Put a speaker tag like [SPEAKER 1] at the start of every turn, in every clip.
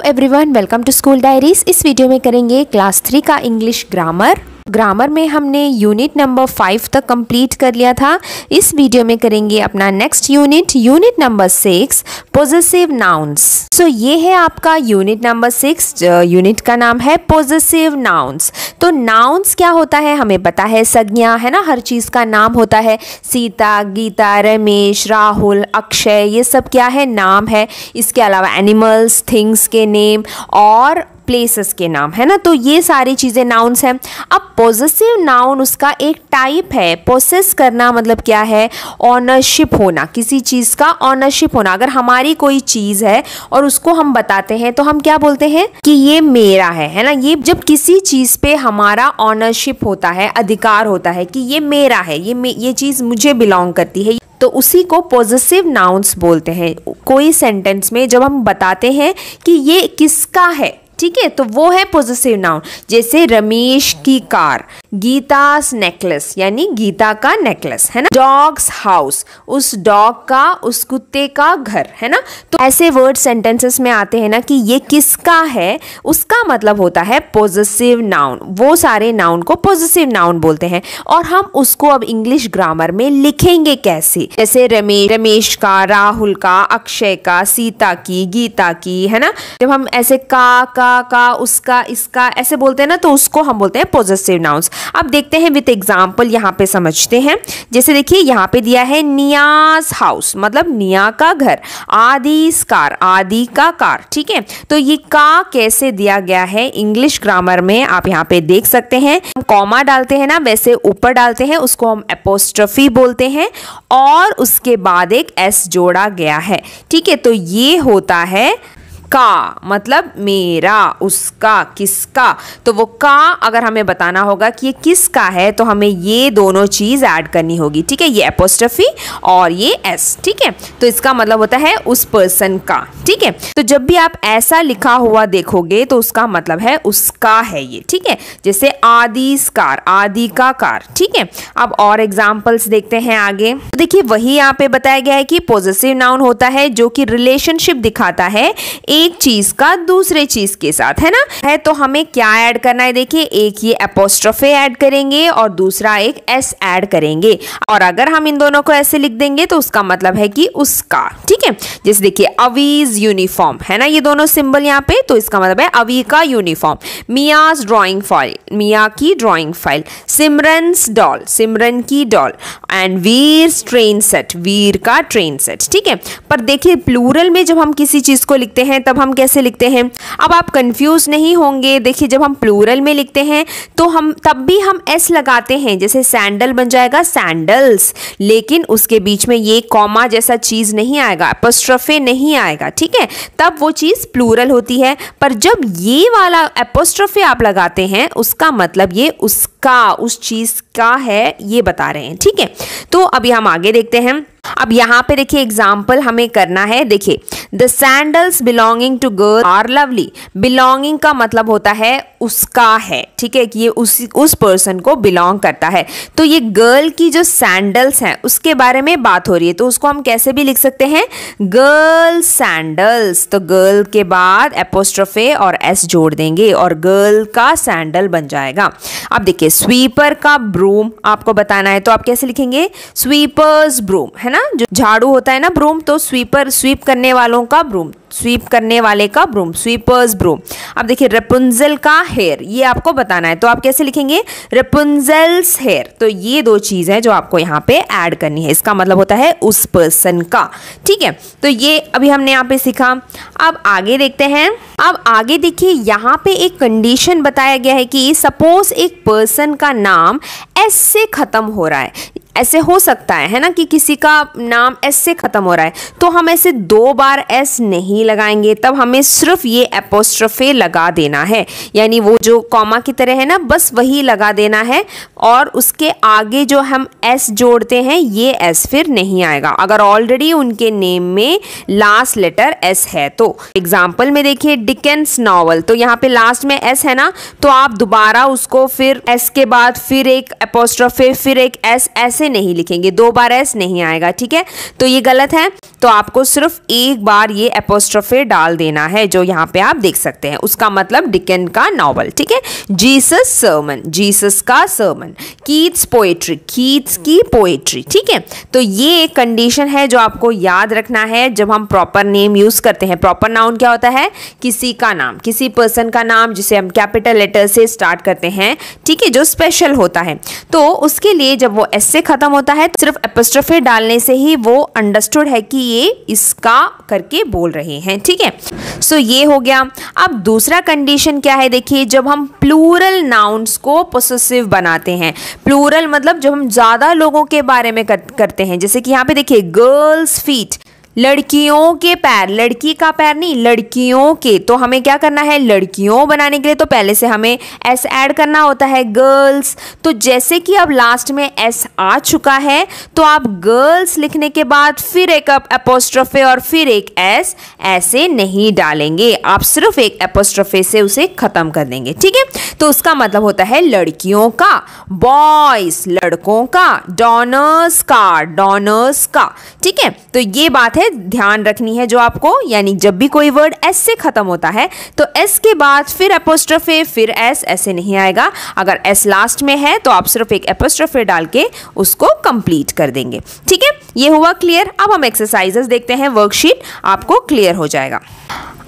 [SPEAKER 1] Everyone, welcome to school diaries. इस video में करेंगे क्लास 3 का इंग्लिश ग्रामर में हमने यूनिट नंबर 5 तक कंप्लीट कर लिया था। इस वीडियो में करेंगे अपना next unit number 6, possessive nouns. So ये है आपका यूनिट नंबर 6। यूनिट का नाम है पोजेसिव नाउन्स। तो नाउन्स क्या होता है हमें पता है, संज्ञा है ना, हर चीज़ का नाम होता है। सीता, गीता, रमेश, राहुल, अक्षय, ये सब क्या है, नाम है। इसके अलावा एनिमल्स, थिंग्स के नेम और प्लेसेस के नाम, है ना। तो ये सारी चीज़ें नाउन्स हैं। अब पोजेसिव नाउन उसका एक टाइप है। पोसेस करना मतलब क्या है, ऑनरशिप होना, किसी चीज़ का ऑनरशिप होना। अगर हमारी कोई चीज़ है और उसको हम बताते हैं तो हम क्या बोलते हैं कि ये मेरा है ना। ये जब किसी चीज़ पे हमारा ऑनरशिप होता है, अधिकार होता है कि ये मेरा है, ये चीज़ मुझे बिलोंग करती है, तो उसी को पॉजिटिव नाउन्स बोलते हैं। कोई सेंटेंस में जब हम बताते हैं कि ये किसका है, ठीक है, तो वो है पॉजिटिव नाउन। जैसे रमेश की कार, गीतास नेकलेस यानी गीता का नेकलेस, है ना। डॉग्स हाउस, उस डॉग का, उस कुत्ते का घर, है ना। तो ऐसे वर्ड सेंटेंसेस में आते हैं ना कि ये किसका है, उसका मतलब होता है पॉजिटिव नाउन। वो सारे नाउन को पॉजिटिव नाउन बोलते हैं। और हम उसको अब इंग्लिश ग्रामर में लिखेंगे कैसे, जैसे रमेश का, राहुल का, अक्षय का, सीता की, गीता की, है ना। जब हम ऐसे का, उसका, इसका ऐसे बोलते हैं ना, तो उसको हम बोलते हैं पॉजिटिव नाउन्स। अब देखते हैं विद एग्जांपल, यहाँ पे समझते हैं। जैसे देखिए यहाँ पे दिया है नियाज हाउस, मतलब निया का घर। आदिस कार, आदि का कार, ठीक है। तो ये का कैसे दिया गया है इंग्लिश ग्रामर में, आप यहाँ पे देख सकते हैं। हम कॉमा डालते हैं ना, वैसे ऊपर डालते हैं, उसको हम एपोस्ट्रोफी बोलते हैं और उसके बाद एक एस जोड़ा गया है, ठीक है। तो ये होता है का, मतलब मेरा, उसका, किसका। तो वो का अगर हमें बताना होगा कि ये किसका है तो हमें ये दोनों चीज़ ऐड करनी होगी, ठीक है। ये एपोस्ट्रोफी और ये एस, ठीक है। तो इसका मतलब होता है उस पर्सन का, ठीक है। तो जब भी आप ऐसा लिखा हुआ देखोगे तो उसका मतलब है उसका है ये, ठीक है। जैसे आदिस कार, आदि का कार, ठीक है। अब और एग्जाम्पल्स देखते हैं आगे। तो देखिए वही यहाँ पे बताया गया है कि पॉजिटिव नाउन होता है जो कि रिलेशनशिप दिखाता है एक चीज का दूसरे चीज के साथ, है ना। है तो हमें क्या ऐड करना है, देखिए एक ये एपोस्ट्रोफे ऐड करेंगे और दूसरा एक एस ऐड करेंगे। और अगर हम इन दोनों को ऐसे लिख देंगे तो उसका मतलब है कि उसका, ठीक है। जैसे देखिए अवीज यूनिफॉर्म, है ना, ये दोनों सिंबल यहाँ पे, तो इसका मतलब है अवी का uniform. Miya's drawing file, Miya की drawing file. Simran's doll, Simran की doll. And Veer train set, Veer का ट्रेन सेट, ठीक है। पर देखिए प्लूरल में जब हम किसी चीज को लिखते हैं तब हम कैसे लिखते हैं, अब आप कंफ्यूज नहीं होंगे। देखिए जब हम प्लूरल में लिखते हैं तो हम तब भी हम एस लगाते हैं, जैसे सैंडल बन जाएगा सैंडल्स, लेकिन उसके बीच में ये कॉमा जैसा चीज नहीं आएगा, एपोस्ट्रोफे नहीं आएगा, ठीक है। तब वो चीज प्लूरल होती है। पर जब ये वाला एपोस्ट्रोफे आप लगाते हैं उसका मतलब ये उसका, उस चीज का है, ये बता रहे हैं, ठीक है। तो अभी हम आगे देखते हैं। अब यहाँ पे देखिए एग्जाम्पल हमें करना है। देखिए the sandals belonging to girl are lovely. Belonging का मतलब होता है उसका है, ठीक है, कि ये उस पर्सन को बिलोंग करता है। तो ये गर्ल की जो सैंडल्स हैं उसके बारे में बात हो रही है, तो उसको हम कैसे भी लिख सकते हैं, गर्ल सैंडल्स। तो गर्ल के बाद एपोस्ट्रोफे और एस जोड़ देंगे और गर्ल का सैंडल बन जाएगा। अब देखिए स्वीपर का ब्रूम आपको बताना है, तो आप कैसे लिखेंगे, स्वीपर्स ब्रूम, है ना। जो झाड़ू होता है ना ब्रूम, तो स्वीपर, स्वीप करने वालों का ब्रूम, स्वीप करने वाले का ब्रूम, स्वीपर्स ब्रूम। अब देखिए रेपुंजल का हेयर, ये आपको बताना है, तो आप कैसे लिखेंगे, रेपुंजल्स हेयर। तो ये दो चीज है जो आपको यहाँ पे ऐड करनी है, इसका मतलब होता है उस पर्सन का, ठीक है। तो ये अभी हमने यहाँ पे सीखा। अब आगे देखते हैं। अब आगे देखिए यहाँ पे एक कंडीशन बताया गया है कि सपोज एक पर्सन का नाम एस से खत्म हो रहा है, ऐसे हो सकता है ना, कि किसी का नाम एस से खत्म हो रहा है, तो हम ऐसे 2 बार एस नहीं लगाएंगे, तब हमें सिर्फ ये एपोस्ट्रोफे लगा देना है, यानी वो जो कॉमा की तरह है ना, बस वही लगा देना है। और उसके आगे जो हम एस जोड़ते हैं ये एस फिर नहीं आएगा अगर ऑलरेडी उनके नेम में लास्ट लेटर एस है। तो एग्जाम्पल में देखिए डिकेंस नॉवल, तो यहाँ पे लास्ट में एस है ना, तो आप दोबारा उसको फिर एस के बाद फिर एक एपोस्ट्रोफे फिर एक एस, ऐसे नहीं लिखेंगे, 2 बार एस नहीं आएगा, ठीक है। तो ये गलत है, तो आपको सिर्फ एक बार ये एपोस्ट्रोफी एपोस्ट्रोफे डाल देना है, जो यहाँ पे आप देख सकते हैं। उसका मतलब डिकन का नॉवल, ठीक है। जीसस सर्मन, जीसस का सर्मन। कीट्स पोएट्री, कीट्स की पोएट्री, ठीक है। तो ये एक कंडीशन है जो आपको याद रखना है जब हम प्रॉपर नेम यूज करते हैं। प्रॉपर नाउन क्या होता है? किसी का नाम, किसी पर्सन का नाम जिसे हम कैपिटल लेटर से स्टार्ट करते हैं, ठीक है, जो स्पेशल होता है। तो उसके लिए जब वो एस से खत्म होता है तो सिर्फ एपोस्ट्रोफे डालने से ही वो अंडरस्टूड है कि ये इसका करके बोल रहे हैं, ठीक है। सो ये हो गया। अब दूसरा कंडीशन क्या है, देखिए, जब हम प्लूरल नाउन्स को पोसेसिव बनाते हैं। प्लूरल मतलब जब हम ज्यादा लोगों के बारे में करते हैं, जैसे कि यहाँ पे देखिए गर्ल्स फीट, लड़कियों के पैर, लड़की का पैर नहीं, लड़कियों के। तो हमें क्या करना है, लड़कियों बनाने के लिए तो पहले से हमें एस ऐड करना होता है, गर्ल्स। तो जैसे कि अब लास्ट में एस आ चुका है तो आप गर्ल्स लिखने के बाद फिर एक एपोस्ट्रोफे और फिर एक एस ऐसे नहीं डालेंगे, आप सिर्फ एक एपोस्ट्रोफे से उसे खत्म कर देंगे, ठीक है। तो उसका मतलब होता है लड़कियों का, बॉयज लड़कों का, डॉनर्स का, डॉनर्स का, ठीक है। तो ये बात है ध्यान रखनी है जो आपको, यानी जब भी कोई वर्ड एस से खत्म होता है तो एस के बाद फिर एपोस्ट्रोफे फिर एस ऐसे नहीं आएगा। अगर एस लास्ट में है तो आप सिर्फ एक एपोस्ट्रोफे डाल के उसको कंप्लीट कर देंगे, ठीक है। ये हुआ क्लियर। अब हम एक्सरसाइजेस देखते हैं, वर्कशीट आपको क्लियर हो जाएगा।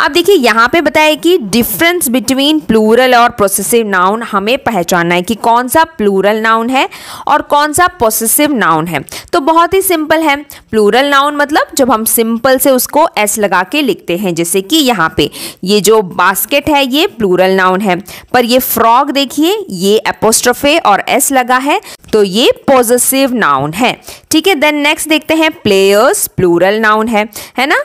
[SPEAKER 1] अब देखिए यहाँ पे बताया कि डिफरेंस बिटवीन प्लूरल और पोसेसिव नाउन हमें पहचानना है कि कौन सा प्लूरल नाउन है और कौन सा पोसेसिव नाउन है। तो बहुत ही सिंपल है। प्लूरल नाउन मतलब जब हम सिंपल से उसको एस लगा के लिखते हैं, जैसे कि यहाँ पे ये जो बास्केट है ये प्लूरल नाउन है, पर ये फ्रॉग देखिए ये एपोस्ट्रोफे और एस लगा है तो ये पोसेसिव नाउन है, ठीक है। देन नेक्स्ट देखते हैं, प्लेयर्स प्लूरल नाउन है ना,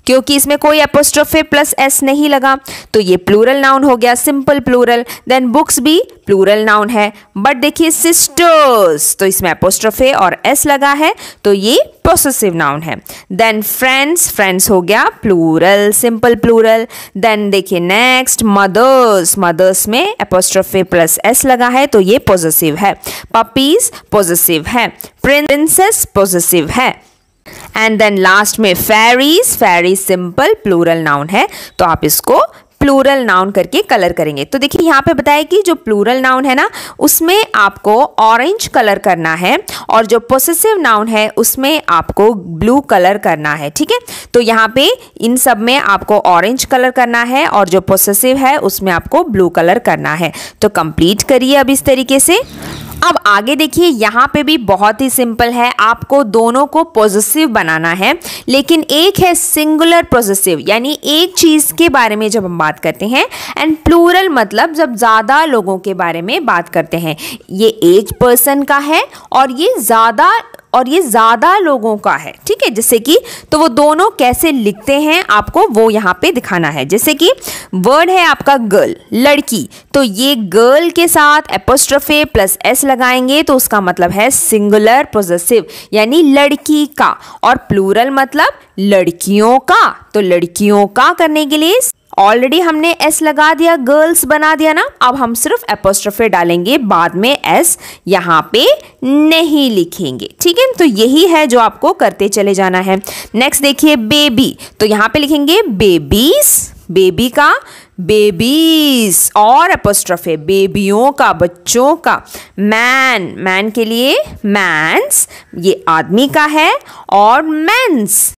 [SPEAKER 1] क्योंकि इसमें कोई एपोस्ट्रोफे प्लस एस नहीं लगा तो ये प्लूरल नाउन हो गया, सिंपल प्लूरल। देन बुक्स भी प्लूरल नाउन है, बट देखिए सिस्टर्स तो इसमें एपोस्ट्रोफे और एस लगा है तो ये पोसेसिव नाउन है। देन फ्रेंड्स, फ्रेंड्स हो गया प्लूरल, सिंपल प्लूरल। देन देखिए नेक्स्ट मदर्स, मदर्स में एपोस्ट्रोफे प्लस एस लगा है तो ये पोसेसिव है। पपीज पोसेसिव है, प्रिंसेस पोसेसिव है। एंड देन लास्ट में fairies, fairies simple plural noun है तो आप इसको प्लूरल नाउन करके कलर करेंगे। तो देखिए यहाँ पे बताया कि जो प्लूरल नाउन है ना उसमें आपको ऑरेंज कलर करना है और जो पोसेसिव नाउन है उसमें आपको ब्लू कलर करना है, ठीक है। तो यहाँ पे इन सब में आपको ऑरेंज कलर करना है और जो पोसेसिव है उसमें आपको ब्लू कलर करना है। तो कंप्लीट करिए अब इस तरीके से। अब आगे देखिए यहाँ पे भी बहुत ही सिंपल है, आपको दोनों को पॉजिटिव बनाना है, लेकिन एक है सिंगुलर पॉजिटिव, यानी एक चीज के बारे में जब हम बात करते हैं, एंड प्लूरल मतलब जब ज्यादा लोगों के बारे में बात करते हैं। ये एक पर्सन का है और ये ज्यादा लोगों का है, ठीक है। जैसे कि तो वो दोनों कैसे लिखते हैं आपको वो यहाँ पे दिखाना है। जैसे कि वर्ड है आपका गर्ल, लड़की, तो ये गर्ल के साथ एपोस्ट्रोफे प्लस एस लगाएंगे तो उसका मतलब है सिंगुलर पॉजिटिव, यानी लड़की का। और प्लूरल मतलब लड़कियों का, तो लड़कियों का करने के लिए ऑलरेडी हमने एस लगा दिया, गर्ल्स बना दिया ना। अब हम सिर्फ एपोस्ट्रोफे डालेंगे, बाद में एस यहाँ पे नहीं लिखेंगे, ठीक है। तो यही है जो आपको करते चले जाना है। नेक्स्ट देखिए बेबी, तो यहाँ पे लिखेंगे बेबीज, बेबी का बेबीज और एपोस्ट्रोफे बेबियों का, बच्चों का। मैन, मैन के लिए मैंस, ये आदमी का है, और मेंस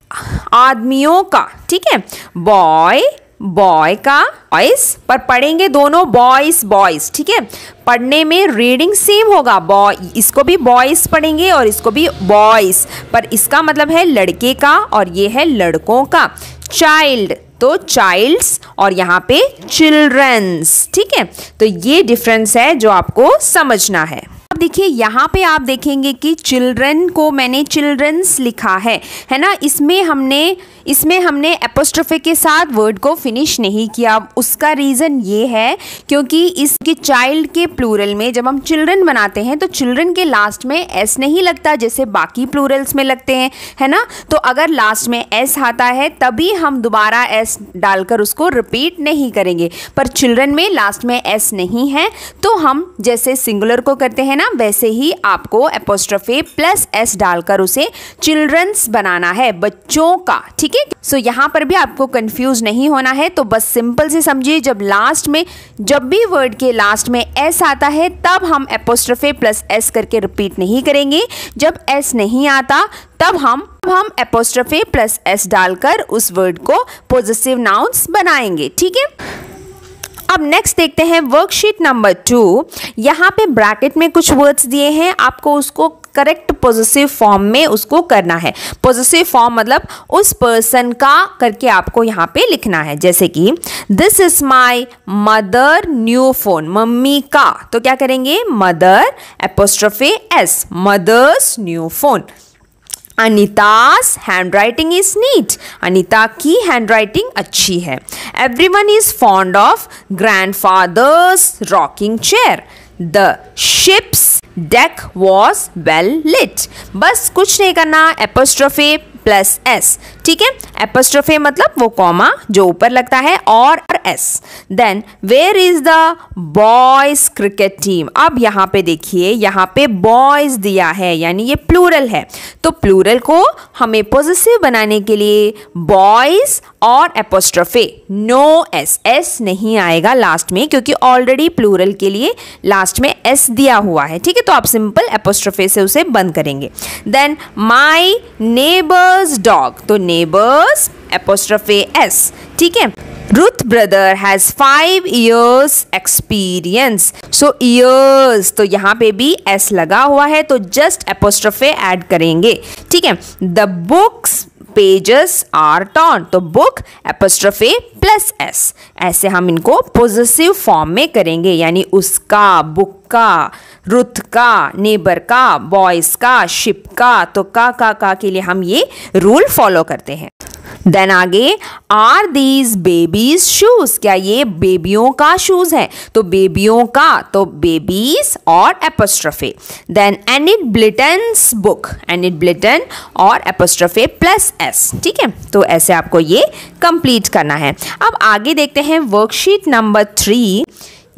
[SPEAKER 1] आदमियों का, ठीक है। बॉय, बॉय का, बॉयज, पर पढ़ेंगे दोनों बॉयज बॉयज, ठीक है। पढ़ने में रीडिंग सेम होगा, बॉय इसको भी बॉयज पढ़ेंगे और इसको भी बॉयज, पर इसका मतलब है लड़के का और ये है लड़कों का। चाइल्ड तो चाइल्ड्स और यहाँ पे चिल्ड्रंस, ठीक है। तो ये डिफरेंस है जो आपको समझना है। अब देखिए यहाँ पे आप देखेंगे कि चिल्ड्रन को मैंने चिल्ड्रंस लिखा है ना। इसमें हमने एपोस्ट्रोफे के साथ वर्ड को फिनिश नहीं किया। उसका रीज़न ये है क्योंकि इसके चाइल्ड के प्लूरल में जब हम चिल्ड्रन बनाते हैं तो चिल्ड्रन के लास्ट में एस नहीं लगता जैसे बाकी प्लूरल्स में लगते हैं, है ना। तो अगर लास्ट में एस आता है तभी हम दोबारा एस डालकर उसको रिपीट नहीं करेंगे, पर चिल्ड्रन में लास्ट में एस नहीं है तो हम जैसे सिंगुलर को करते हैं ना ना, वैसे ही आपको एपोस्ट्रोफे प्लस एस डालकर उसे चिल्ड्रंस बनाना है, बच्चों का, ठीक है। सो यहाँ पर भी आपको कंफ्यूज नहीं होना है, तो बस सिंपल से समझिए, जब भी वर्ड के लास्ट में एस आता है तब हम एपोस्ट्रोफे प्लस एस करके रिपीट नहीं करेंगे, जब एस नहीं आता तब हम एपोस्ट्रोफे प्लस एस डालकर उस वर्ड को पॉजेसिव नाउन्स बनाएंगे, ठीक है। अब नेक्स्ट देखते हैं वर्कशीट नंबर 2। यहाँ पे ब्रैकेट में कुछ वर्ड्स दिए हैं, आपको उसको करेक्ट पॉजेसिव फॉर्म में उसको करना है। पॉजेसिव फॉर्म मतलब उस पर्सन का करके आपको यहाँ पे लिखना है, जैसे कि this is my mother new phone, मम्मी का, तो क्या करेंगे, mother apostrophe S, mother's new phone. Anita's handwriting is neat, Anita की हैंडराइटिंग अच्छी है। Everyone is fond of grandfather's rocking chair, the ship's deck was well lit. बस कुछ नहीं करना, एपोस्ट्रोफे प्लस एस, ठीक है। एपोस्ट्रोफे मतलब वो कॉमा जो ऊपर लगता है और S. Then where is the boys cricket team. अब यहाँ पे देखिए, यहाँ पे बॉयज दिया है, यानी ये प्लूरल है, तो प्लूरल को हमें पॉजेसिव बनाने के लिए बॉयज और एपोस्ट्रोफे, नो एस, एस नहीं आएगा लास्ट में, क्योंकि ऑलरेडी प्लूरल के लिए लास्ट में एस दिया हुआ है, ठीक है। तो आप सिंपल एपोस्ट्रोफे से उसे बंद करेंगे। देन माई नेबर्स डॉग, तो नेबर्स एपोस्ट्रोफे एस, ठीक है। Ruth brother has 5 years experience, so years, तो यहाँ पे भी एस लगा हुआ है, तो जस्ट एपोस्ट्रोफे ऐड करेंगे, ठीक है। The books pages are torn, तो बुक एपोस्ट्रोफे प्लस एस, ऐसे हम इनको पॉजेसिव फॉर्म में करेंगे, यानी उसका, बुक का, रुथ का, नेबर का, बॉयज का, शिप का, तो का के लिए हम ये रूल फॉलो करते हैं। देन आगे, आर दीज बेबीज शूज, क्या ये बेबियों का शूज है, तो बेबियों का, तो बेबीज और एपोस्ट्रोफे। देन एनिट ब्लिटन्स बुक, एनिट ब्लिटन और एपोस्ट्रोफे प्लस एस, ठीक है। तो ऐसे आपको ये कंप्लीट करना है। अब आगे देखते हैं वर्कशीट नंबर 3।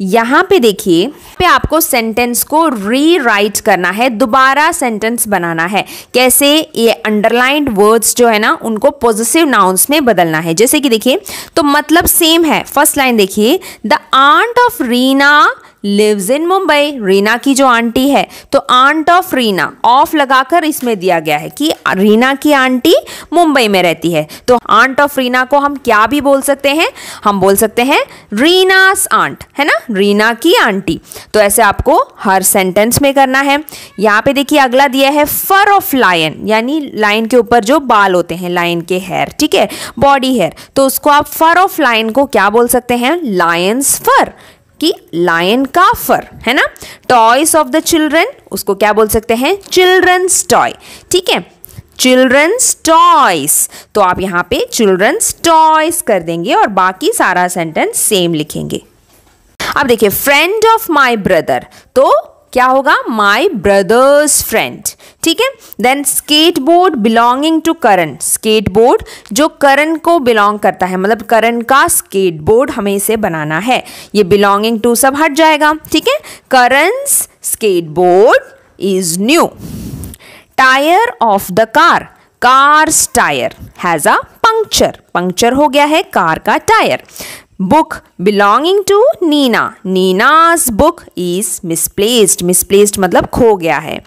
[SPEAKER 1] यहाँ पे देखिए, पे आपको सेंटेंस को रीराइट करना है, दोबारा सेंटेंस बनाना है। कैसे, ये अंडरलाइंड वर्ड्स जो है ना, उनको पॉजेसिव नाउन्स में बदलना है। जैसे कि देखिए, तो मतलब सेम है। फर्स्ट लाइन देखिए, the aunt of Reena lives in Mumbai, Reena की जो आंटी है, तो आंट ऑफ रीना, ऑफ लगाकर इसमें दिया गया है कि रीना की आंटी मुंबई में रहती है, तो आंट ऑफ रीना को हम क्या भी बोल सकते हैं, हम बोल सकते हैं रीनास आंट, है ना, रीना की आंटी। तो ऐसे आपको हर सेंटेंस में करना है। यहाँ पे देखिए अगला दिया है फर ऑफ लायन, यानी लायन के ऊपर जो बाल होते हैं, लायन के हेयर, ठीक है, बॉडी हेयर, तो उसको आप फर ऑफ लायन को क्या बोल सकते हैं, लायंस फर, कि लायन का फर, है ना। टॉयज ऑफ द चिल्ड्रन, उसको क्या बोल सकते हैं, चिल्ड्रंस टॉय, ठीक है, चिल्ड्रंस टॉयज, तो आप यहाँ पे चिल्ड्रंस टॉयज कर देंगे और बाकी सारा सेंटेंस सेम लिखेंगे। अब देखिए, फ्रेंड ऑफ माई ब्रदर, तो क्या होगा, माई ब्रदर्स फ्रेंड, ठीक है। Then skateboard belonging to Karan, skateboard जो करण को बिलोंग करता है, मतलब करण का स्केटबोर्ड हमें इसे बनाना है, ये बिलोंगिंग टू सब हट जाएगा, ठीक है। Karan's skateboard is new. Tyre of the car, car's tyre has a puncture, puncture हो गया है कार का tyre. Book belonging to Nina, Nina's book is misplaced, misplaced मतलब खो गया है।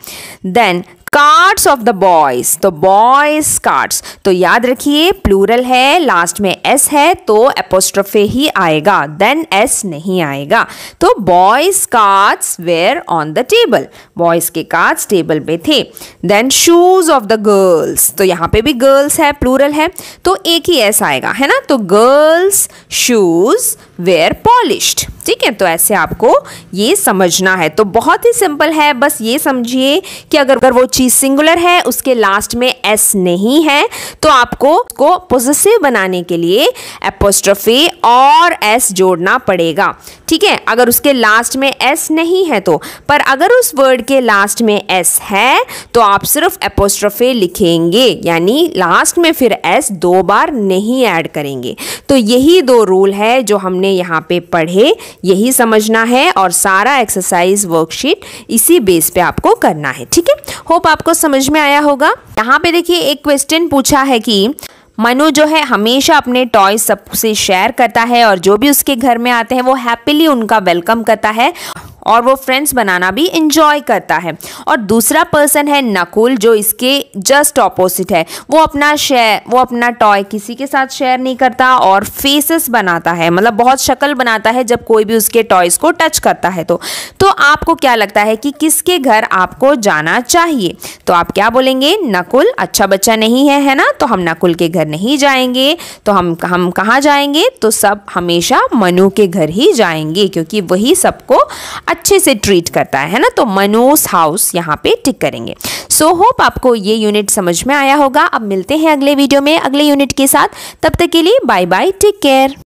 [SPEAKER 1] Then cards of the boys, तो बॉयज कार्ड्स, तो याद रखिए प्लूरल है, लास्ट में एस है, तो एपोस्ट्रोफे ही आएगा, देन एस नहीं आएगा। तो boys cards were on the table, boys के कार्ड्स टेबल पे थे। Then shoes of the girls, तो यहाँ पे भी गर्ल्स है, प्लूरल है, तो एक ही एस आएगा, है ना, तो गर्ल्स शूज वेयर पॉलिश्ड, ठीक है। तो ऐसे आपको ये समझना है, तो बहुत ही सिंपल है, बस ये समझिए कि अगर वो चीज सिंगुलर है, उसके लास्ट में एस नहीं है, तो आपको उसको पॉजेसिव बनाने के लिए एपोस्ट्रोफे और एस जोड़ना पड़ेगा, ठीक है। अगर उसके लास्ट में एस नहीं है तो, पर अगर उस वर्ड के लास्ट में एस है तो आप सिर्फ एपोस्ट्रोफे लिखेंगे, यानी लास्ट में फिर एस 2 बार नहीं ऐड करेंगे। तो यही 2 रूल है जो हमने यहाँ पे पढ़े, यही समझना है और सारा एक्सरसाइज वर्कशीट इसी बेस पे आपको करना है। ठीक है, होप आपको समझ में आया होगा। यहाँ पे देखिए एक क्वेश्चन पूछा है कि मनु जो है हमेशा अपने टॉयज सबसे शेयर करता है और जो भी उसके घर में आते हैं वो हैप्पीली उनका वेलकम करता है और वो फ्रेंड्स बनाना भी इंजॉय करता है। और दूसरा पर्सन है नकुल जो इसके जस्ट ऑपोजिट है, वो अपना टॉय किसी के साथ शेयर नहीं करता और फेसेस बनाता है, मतलब बहुत शक्ल बनाता है जब कोई भी उसके टॉयज को टच करता है। तो आपको क्या लगता है कि किसके घर आपको जाना चाहिए? तो आप क्या बोलेंगे? नकुल अच्छा बच्चा नहीं है, है ना, तो हम नकुल के घर नहीं जाएंगे। तो हम कहाँ जाएंगे? तो सब हमेशा मनु के घर ही जाएंगे क्योंकि वही सबको अच्छे से ट्रीट करता है ना। तो मनूस हाउस यहाँ पे टिक करेंगे। सो होप आपको ये यूनिट समझ में आया होगा। अब मिलते हैं अगले वीडियो में अगले यूनिट के साथ। तब तक के लिए बाय बाय, टेक केयर।